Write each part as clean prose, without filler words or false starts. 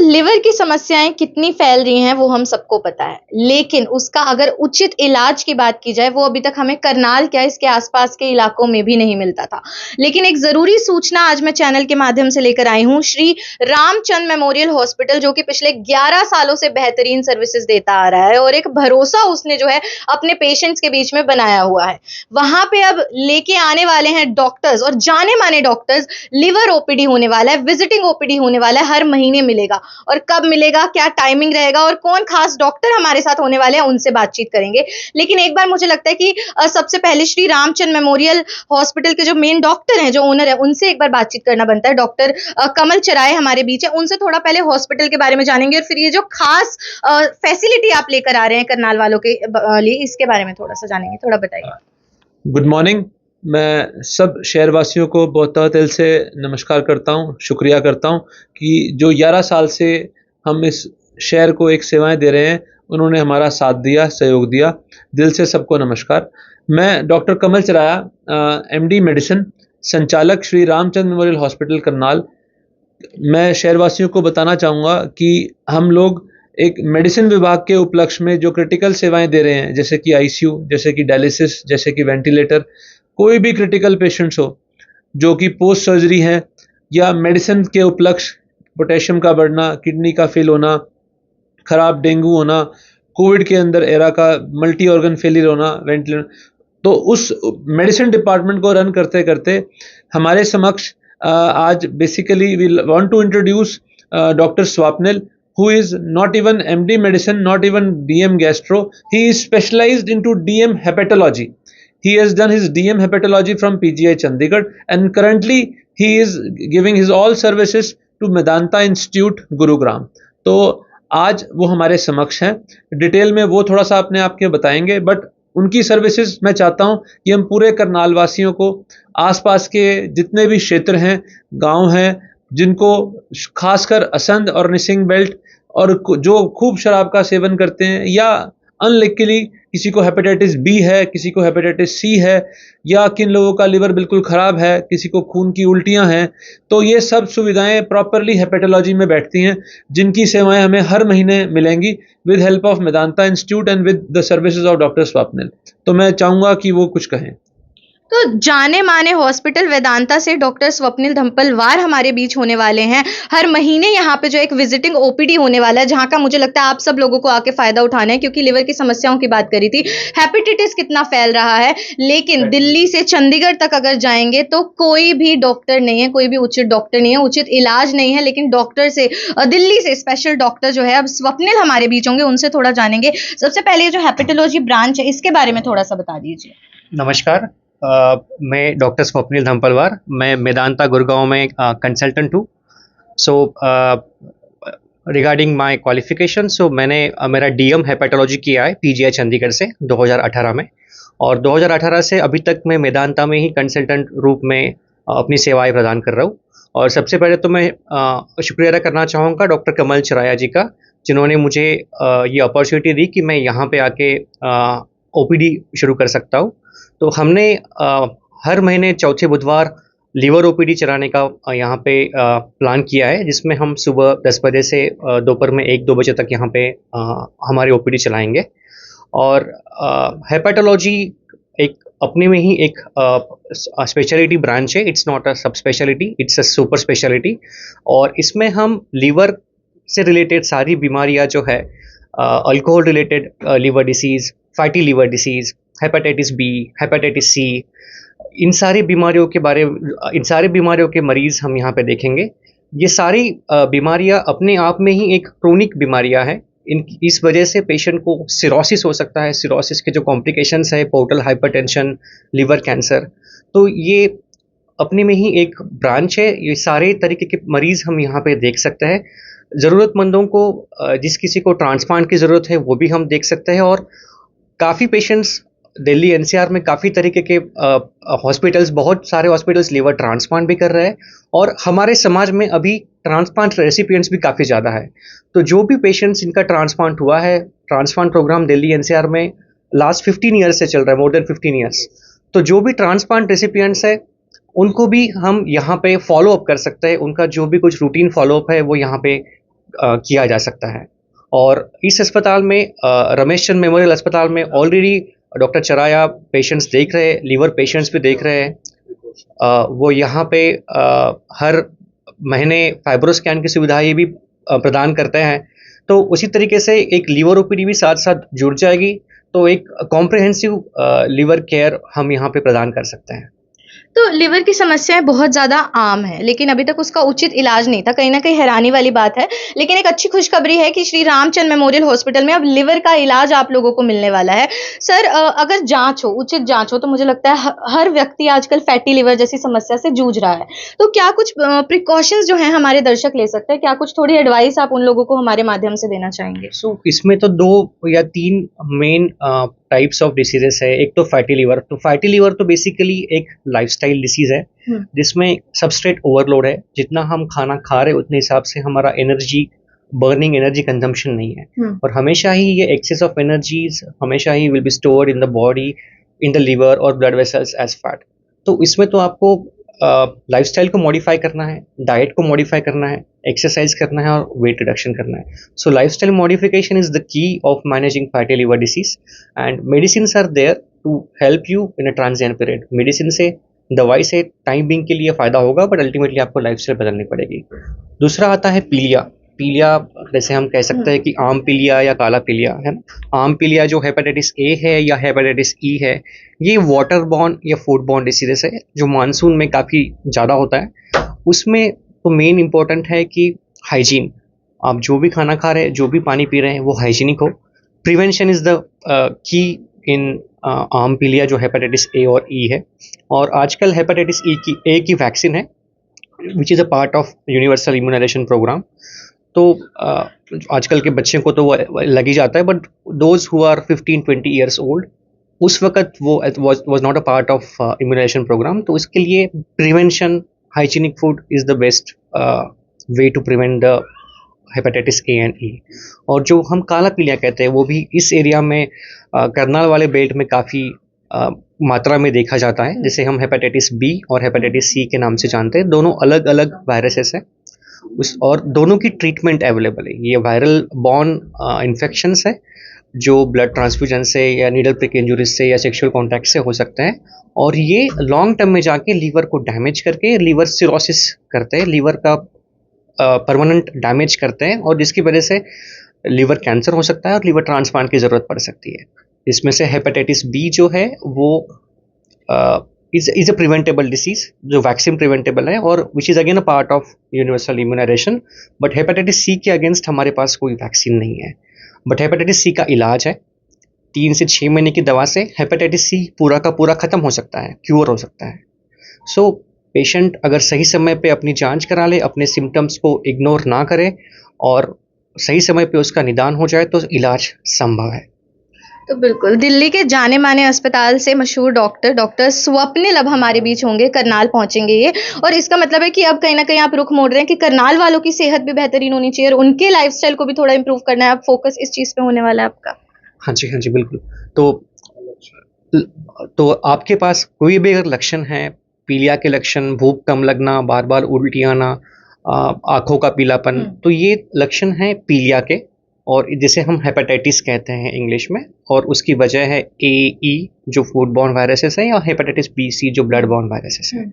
Liver की समस्याएं कितनी फैल रही हैं वो हम सबको पता है, लेकिन उसका अगर उचित इलाज की बात की जाए वो अभी तक हमें करनाल क्या इसके आसपास के इलाकों में भी नहीं मिलता था। लेकिन एक जरूरी सूचना आज मैं चैनल के माध्यम से लेकर आई हूँ। श्री रामचंद मेमोरियल हॉस्पिटल जो कि पिछले 11 सालों से बेहतरीन सर्विसेज देता आ रहा है और एक भरोसा उसने जो है अपने पेशेंट्स के बीच में बनाया हुआ है, वहां पे अब लेके आने वाले हैं डॉक्टर्स और जाने माने डॉक्टर्स। लिवर ओपीडी होने वाला है, विजिटिंग ओपीडी होने वाला है, हर महीने मिलेगा। और कब मिलेगा, क्या टाइमिंग रहेगा और कौन खास डॉक्टर हमारे साथ होने वाले हैं, उनसे बातचीत करेंगे। लेकिन एक बार मुझे लगता है कि सबसे पहले श्री रामचंद मेमोरियल हॉस्पिटल के जो मेन डॉक्टर हैं, जो ओनर है, उनसे एक बार बातचीत करना बनता है। डॉक्टर कमल चराय हमारे बीच है, उनसे थोड़ा पहले हॉस्पिटल के बारे में जानेंगे और फिर ये जो खास फैसिलिटी आप लेकर आ रहे हैं करनाल वालों के लिए, इसके बारे में थोड़ा सा जानेंगे। थोड़ा बताइए। Good morning. मैं सब शहरवासियों को बहुत तहे दिल से नमस्कार करता हूँ, शुक्रिया करता हूँ कि जो 11 साल से हम इस शहर को एक सेवाएं दे रहे हैं, उन्होंने हमारा साथ दिया, सहयोग दिया। दिल से सबको नमस्कार। मैं डॉक्टर कमल चराया, एमडी मेडिसिन, संचालक श्री रामचंद मेमोरियल हॉस्पिटल करनाल। मैं शहरवासियों को बताना चाहूँगा कि हम लोग एक मेडिसिन विभाग के उपलक्ष्य में जो क्रिटिकल सेवाएं दे रहे हैं, जैसे कि आईसीयू, जैसे कि डायलिसिस, जैसे कि वेंटिलेटर, कोई भी क्रिटिकल पेशेंट्स हो जो कि पोस्ट सर्जरी है, या मेडिसिन के उपलक्ष्य पोटेशियम का बढ़ना, किडनी का फेल होना, खराब डेंगू होना, कोविड के अंदर एरा का मल्टी ऑर्गन फेलियर होना, वेंटिलेटर, तो उस मेडिसिन डिपार्टमेंट को रन करते करते हमारे समक्ष आज basically we want to introduce doctor Swapnil, who is not even MD medicine, not even DM gastro. He is specialized into DM hepatology. He has done his DM hepatology from PGI Chandigarh and currently he is giving his all services to Medanta Institute, Gurugram. तो आज वो हमारे समक्ष हैं। Detail में वो थोड़ा सा अपने आप के बताएंगे, बट उनकी सर्विसेज मैं चाहता हूँ कि हम पूरे करनाल वासियों को, आसपास के जितने भी क्षेत्र हैं, गांव हैं, जिनको खासकर असंध और निसिंग बेल्ट और जो खूब शराब का सेवन करते हैं, या अनलकीली किसी को हेपेटाइटिस बी है, किसी को हेपेटाइटिस सी है, या किन लोगों का लिवर बिल्कुल ख़राब है, किसी को खून की उल्टियां हैं, तो ये सब सुविधाएं प्रॉपरली हेपेटोलॉजी में बैठती हैं, जिनकी सेवाएं हमें हर महीने मिलेंगी with help of Medanta institute and with the services of doctor Swapnil. तो मैं चाहूँगा कि वो कुछ कहें। तो जाने माने हॉस्पिटल वेदांता से डॉक्टर स्वप्निल धम्पलवार हमारे बीच होने वाले हैं। हर महीने यहाँ पे जो एक विजिटिंग ओपीडी होने वाला है, जहाँ का मुझे लगता है आप सब लोगों को आके फायदा उठाना है, क्योंकि लिवर की समस्याओं की बात करी थी, हेपेटाइटिस कितना फैल रहा है। लेकिन दिल्ली से चंडीगढ़ तक अगर जाएंगे तो कोई भी डॉक्टर नहीं है, कोई भी उचित डॉक्टर नहीं है, उचित इलाज नहीं है। लेकिन डॉक्टर से दिल्ली से स्पेशल डॉक्टर जो है अब स्वप्निल हमारे बीच होंगे, उनसे थोड़ा जानेंगे। सबसे पहले जो हेपेटोलॉजी ब्रांच है, इसके बारे में थोड़ा सा बता दीजिए। नमस्कार, मैं डॉक्टर स्वप्निल धम्पलवार, मैं मेदांता गुड़गांव में कंसल्टेंट हूँ। सो रिगार्डिंग माय क्वालिफिकेशन, सो मैंने मेरा डीएम हेपेटोलॉजी किया है पीजीआई चंडीगढ़ से 2018 में, और 2018 से अभी तक मैं मेदांता में ही कंसल्टेंट रूप में अपनी सेवाएं प्रदान कर रहा हूँ। और सबसे पहले तो मैं शुक्रिया अदा करना चाहूँगा डॉक्टर कमल चराया जी का, जिन्होंने मुझे ये अपॉर्चुनिटी दी कि मैं यहाँ पे आके ओपीडी शुरू कर सकता हूँ। तो हमने हर महीने चौथे बुधवार लीवर ओपीडी चलाने का यहाँ पे प्लान किया है, जिसमें हम सुबह 10 बजे से दोपहर में 1-2 बजे तक यहाँ पे हमारी ओपीडी चलाएंगे। और हेपेटोलॉजी एक अपने में ही एक स्पेशलिटी ब्रांच है। इट्स नॉट अ सब speciality, it's a super speciality. और इसमें हम लीवर से रिलेटेड सारी बीमारियाँ जो है, alcohol related liver disease, fatty liver disease, hepatitis B, hepatitis C, इन सारी बीमारियों के मरीज़ हम यहाँ पे देखेंगे। ये सारी बीमारियाँ अपने आप में ही एक क्रोनिक बीमारियाँ हैं। इस वजह से पेशेंट को सिरोसिस हो सकता है। सिरोसिस के जो कॉम्प्लिकेशंस है, पोर्टल हाइपरटेंशन, लिवर कैंसर, तो ये अपने में ही एक ब्रांच है। ये सारे तरीके के मरीज़ हम यहाँ पे देख सकते हैं। ज़रूरतमंदों को, जिस किसी को ट्रांसप्लांट की ज़रूरत है, वो भी हम देख सकते हैं। और काफ़ी पेशेंट्स दिल्ली एनसीआर में काफ़ी तरीके के हॉस्पिटल्स, बहुत सारे हॉस्पिटल्स लीवर ट्रांसप्लांट भी कर रहे हैं, और हमारे समाज में अभी ट्रांसप्लांट रेसिपिएंट्स भी काफ़ी ज़्यादा है। तो जो भी पेशेंट्स इनका ट्रांसप्लांट हुआ है, ट्रांसप्लांट प्रोग्राम दिल्ली एनसीआर में लास्ट 15 ईयर्स से चल रहा है, मोर देन 15 ईयर्स। तो जो भी ट्रांसप्लांट रेसिपिएंट्स है, उनको भी हम यहाँ पे फॉलो अप कर सकते हैं। उनका जो भी कुछ रूटीन फॉलो अप है वो यहाँ पे किया जा सकता है। और इस अस्पताल में रमेश चंद मेमोरियल अस्पताल में ऑलरेडी डॉक्टर चराया पेशेंट्स देख रहे हैं, लीवर पेशेंट्स भी देख रहे हैं। वो यहाँ पे हर महीने फाइब्रो स्कैन की सुविधा ये भी प्रदान करते हैं। तो उसी तरीके से एक लीवर ओपीडी भी साथ साथ जुड़ जाएगी, तो एक कॉम्प्रिहेंसिव लीवर केयर हम यहाँ पे प्रदान कर सकते हैं। तो लिवर की समस्याएं बहुत ज़्यादा आम है, लेकिन अभी तक उसका उचित इलाज नहीं था। कहीं न कहीं हैरानी वाली बात है। लेकिन एक अच्छी खुशखबरी है कि श्री रामचंद मेमोरियल हॉस्पिटल में अब लिवर का इलाज आप लोगों को मिलने वाला है। सर अगर जाँच हो, उचित जाँच हो, तो मुझे लगता है हर व्यक्ति आजकल फैटी लिवर जैसी समस्या से जूझ रहा है। तो क्या कुछ प्रिकॉशंस जो हैं हमारे दर्शक ले सकते हैं? क्या कुछ थोड़ी एडवाइस आप उन लोगों को हमारे माध्यम से देना चाहेंगे? सो इसमें तो 2 या 3 मेन टाइप्स ऑफ डिसीजेस है। एक तो फैटी लिवर। तो फैटी लिवर तो बेसिकली एक लाइफस्टाइल डिसीज है जिसमें सबस्ट्रेट ओवरलोड है। जितना हम खाना खा रहे उतने हिसाब से हमारा एनर्जी बर्निंग एनर्जी कंजम्पशन नहीं है, और हमेशा ही ये एक्सेस ऑफ एनर्जीज हमेशा he will be stored in the body, in the liver और ब्लड वेसल्स एज फैट। तो इसमें तो आपको लाइफस्टाइल को मॉडिफाई करना है, डाइट को मॉडिफाई करना है, एक्सरसाइज करना है और वेट रिडक्शन करना है। So lifestyle modification is the key of managing fatty liver disease, and medicines are there to help you in a transient period. Medicine से, दवाई से टाइम बिंग के लिए फायदा होगा, बट अल्टीमेटली आपको लाइफस्टाइल बदलनी पड़ेगी। दूसरा आता है पीलिया। पीलिया जैसे हम कह सकते हैं कि आम पीलिया या काला पीलिया है ना। आम पीलिया जो हेपेटाइटिस ए है या हेपेटाइटिस ई है, ये वाटर बॉर्न या फूड बॉर्न डिसीजेस है जो मानसून में काफ़ी ज़्यादा होता है। उसमें तो मेन इम्पोर्टेंट है कि हाइजीन। आप जो भी खाना खा रहे हैं, जो भी पानी पी रहे हैं, वो हाइजीनिक हो। प्रिवेंशन इज़ द की इन आम पीलिया जो हेपेटाइटिस ए और ई है। और आजकल हेपेटाइटिस ए की वैक्सीन है which is a part of universal immunisation programme. तो आजकल के बच्चे को तो वो लग ही जाता है, but those who are 15-20 years old, उस वक्त वो was not a part of immunization programme. तो इसके लिए prevention, hygienic food is the best way to prevent the hepatitis A and E. और जो हम काला पीलिया कहते हैं वो भी इस एरिया में करनाल वाले बेल्ट में काफ़ी मात्रा में देखा जाता है, जिसे हम हेपेटाइटिस बी और हेपेटाइटिस सी के नाम से जानते हैं। दोनों अलग अलग वायरसेस हैं और दोनों की ट्रीटमेंट अवेलेबल है। ये वायरल बॉर्न इन्फेक्शंस है जो ब्लड ट्रांसफ्यूजन से या नीडल प्रिक इंजुरीज से या सेक्सुअल कॉन्टैक्ट से हो सकते हैं, और ये लॉन्ग टर्म में जाके लीवर को डैमेज करके लीवर सिरोसिस करते हैं, लीवर का परमानेंट डैमेज करते हैं, और जिसकी वजह से लीवर कैंसर हो सकता है और लीवर ट्रांसप्लांट की ज़रूरत पड़ सकती है। इसमें से हेपेटाइटिस बी जो है वो इज अ प्रिवेंटेबल डिसीज जो वैक्सीन प्रिवेंटेबल है, और which is again a part of universal immunisation. But hepatitis C के अगेंस्ट हमारे पास कोई वैक्सीन नहीं है। बट हेपेटाइटिस सी का इलाज है 3 से 6 महीने की दवा से हेपेटाइटिस सी पूरा का पूरा ख़त्म हो सकता है, क्योर हो सकता है। सो पेशेंट अगर सही समय पे अपनी जांच करा ले, अपने सिम्टम्स को इग्नोर ना करे और सही समय पे उसका निदान हो जाए, तो इलाज संभव है। तो बिल्कुल दिल्ली के जाने माने अस्पताल से मशहूर डॉक्टर स्वप्निल अब हमारे बीच होंगे, करनाल पहुंचेंगे ये। और इसका मतलब है कि अब कहीं ना कहीं आप रुख मोड़ रहे हैं कि करनाल वालों की सेहत भी बेहतरीन होनी चाहिए और उनके लाइफस्टाइल को भी थोड़ा इंप्रूव करना है। अब फोकस इस चीज़ पे होने वाला है आपका। हाँ जी बिल्कुल। तो आपके पास कोई भी अगर लक्षण है, पीलिया के लक्षण, भूख कम लगना, बार बार उल्टी आना, आँखों का पीलापन, तो ये लक्षण है पीलिया के, और जिसे हम हेपेटाइटिस कहते हैं इंग्लिश में, और उसकी वजह है ए जो फूड बॉर्न वायरसेस है, या हेपेटाइटिस बी सी जो ब्लड बॉर्न वायरसेस है।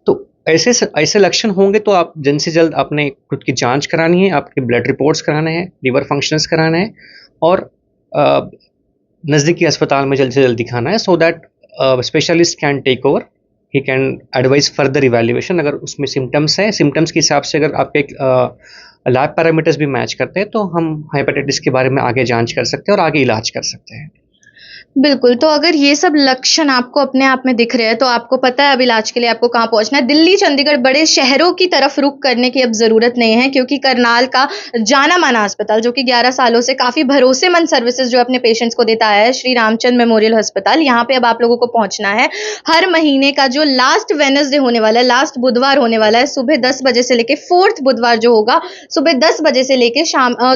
तो ऐसे लक्षण होंगे तो आप जल्द से जल्द अपने खुद की जांच करानी है, आपके ब्लड रिपोर्ट्स कराने हैं, लिवर फंक्शंस कराने हैं, और नज़दीकी अस्पताल में जल्द से जल्द दिखाना है, so that specialist can take over, he can advise further evaluation. अगर उसमें सिम्टम्स हैं, सिम्टम्स के हिसाब से अगर आपके लैब पैरामीटर्स भी मैच करते हैं, तो हम हेपेटाइटिस के बारे में आगे जांच कर सकते हैं और आगे इलाज कर सकते हैं। बिल्कुल, तो अगर ये सब लक्षण आपको अपने आप में दिख रहे हैं, तो आपको पता है अब इलाज के लिए आपको कहाँ पहुँचना है। दिल्ली, चंडीगढ़ बड़े शहरों की तरफ रुख करने की अब ज़रूरत नहीं है, क्योंकि करनाल का जाना-माना अस्पताल, जो कि 11 सालों से काफ़ी भरोसेमंद सर्विसेज़ जो अपने पेशेंट्स को देता है, श्री रामचंद मेमोरियल अस्पताल, यहाँ पे अब आप लोगों को पहुँचना है। हर महीने का जो लास्ट वेडनेसडे होने वाला है, लास्ट बुधवार होने वाला है, सुबह 10 बजे से लेके 4th बुधवार जो होगा, सुबह 10 बजे से लेके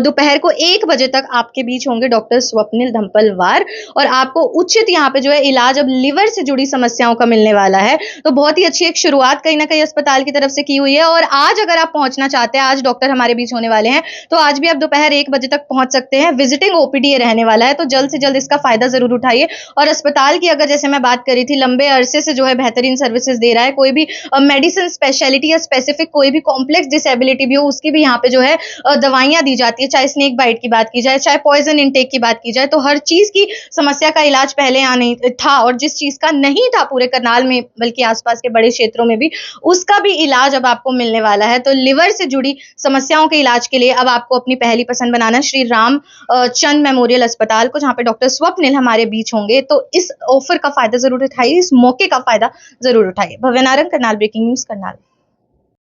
दोपहर को 1 बजे तक आपके बीच होंगे डॉक्टर स्वप्निल धम्पलवार, और आप आपको उचित यहाँ पे जो है इलाज अब लिवर से जुड़ी समस्याओं का मिलने वाला है। तो बहुत ही अच्छी एक शुरुआत कहीं ना कहीं अस्पताल की तरफ से की हुई है। और आज अगर आप पहुंचना चाहते हैं, आज डॉक्टर हमारे बीच होने वाले हैं, तो आज भी आप दोपहर 1 बजे तक पहुंच सकते हैं। विजिटिंग ओपीडी रहने वाला है, तो जल्द से जल्द इसका फायदा जरूर उठाइए। और अस्पताल की अगर जैसे मैं बात करी थी, लंबे अरसे से जो है बेहतरीन सर्विसेज दे रहा है। कोई भी मेडिसिन स्पेशलिटी या स्पेसिफिक कोई भी कॉम्प्लेक्स डिसेबिलिटी भी हो, उसकी भी यहाँ पे जो है दवाइयां दी जाती है। चाहे स्नेक बाइट की बात की जाए, चाहे पॉइजन इनटेक की बात की जाए, तो हर चीज की समस्या का इलाज पहले यहाँ नहीं था। और जिस चीज का नहीं था पूरे करनाल में, बल्कि आसपास के बड़े क्षेत्रों में भी, उसका भी इलाज अब आपको मिलने वाला है। तो लिवर से जुड़ी समस्याओं के इलाज के लिए अब आपको अपनी पहली पसंद बनाना श्री राम चंद मेमोरियल अस्पताल को, जहां पे डॉक्टर स्वप्निल हमारे बीच होंगे। तो इस ऑफर का फायदा जरूर उठाइए, इस मौके का फायदा जरूर उठाइए। भव्य नारंग, करनाल ब्रेकिंग न्यूज, करनाल।